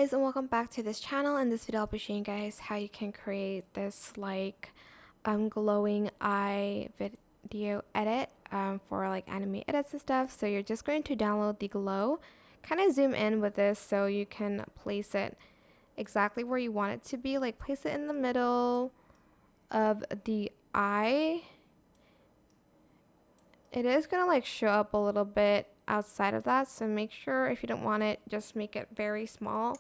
guys, and welcome back to this channel. In this video I'll be showing you guys how you can create this glowing eye video edit for like anime edits and stuff. So you're just going to download the glow, kind of zoom in with this so you can place it exactly where you want it to be, like place it in the middle of the eye. It is gonna like show up a little bit outside of that, so make sure if you don't want it, just make it very small.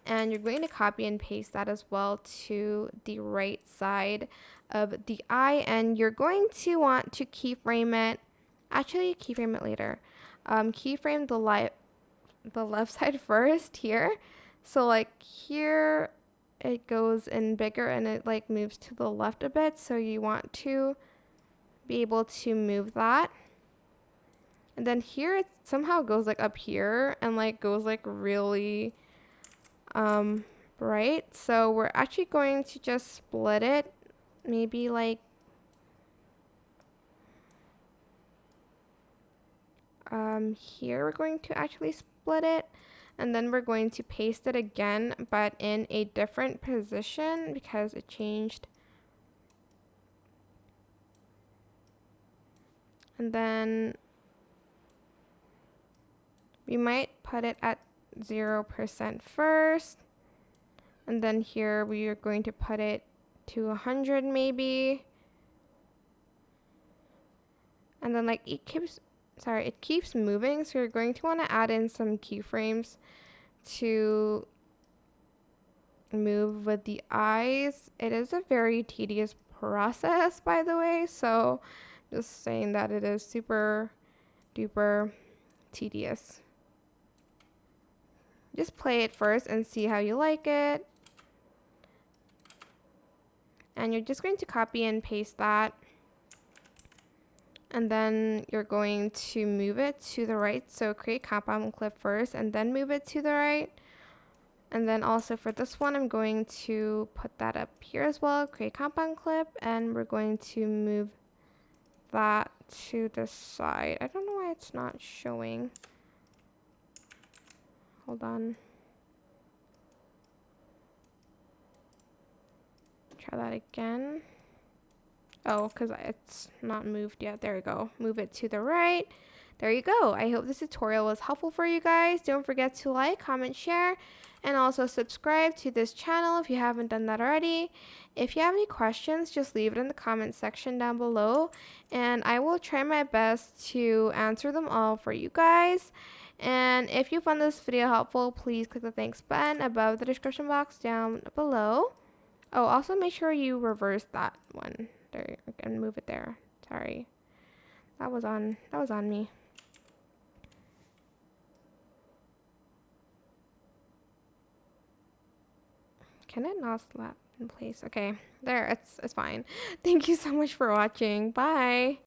And you're going to copy and paste that as well to the right side of the eye, and you're going to want to keyframe it. Actually, keyframe it later. Keyframe the left side first here. So like here it goes in bigger and it like moves to the left a bit, so you want to be able to move that. And then here it somehow goes like up here and like goes like really bright. So we're actually going to just split it, maybe like here we're going to actually split it, and then we're going to paste it again but in a different position because it changed. And then we might put it at 0% first, and then here we are going to put it to 100 maybe, and then like it keeps moving, so you're going to want to add in some keyframes to move with the eyes. It is a very tedious process, by the way, so just saying that it is super duper tedious. Just play it first and see how you like it. And you're just going to copy and paste that. And then you're going to move it to the right. So create compound clip first and then move it to the right. And then also for this one, I'm going to put that up here as well. Create compound clip, and we're going to move that to the side. I don't know why it's not showing. Hold on. Try that again. Oh, because it's not moved yet. There we go. Move it to the right. There you go. I hope this tutorial was helpful for you guys. Don't forget to like, comment, share, and also subscribe to this channel if you haven't done that already. If you have any questions, just leave it in the comment section down below, and I will try my best to answer them all for you guys. And if you found this video helpful, please click the thanks button above the description box down below. Oh, also make sure you reverse that one there and move it there. Sorry, that was on me. Can it not slap in place? Okay, there, it's fine. Thank you so much for watching. Bye.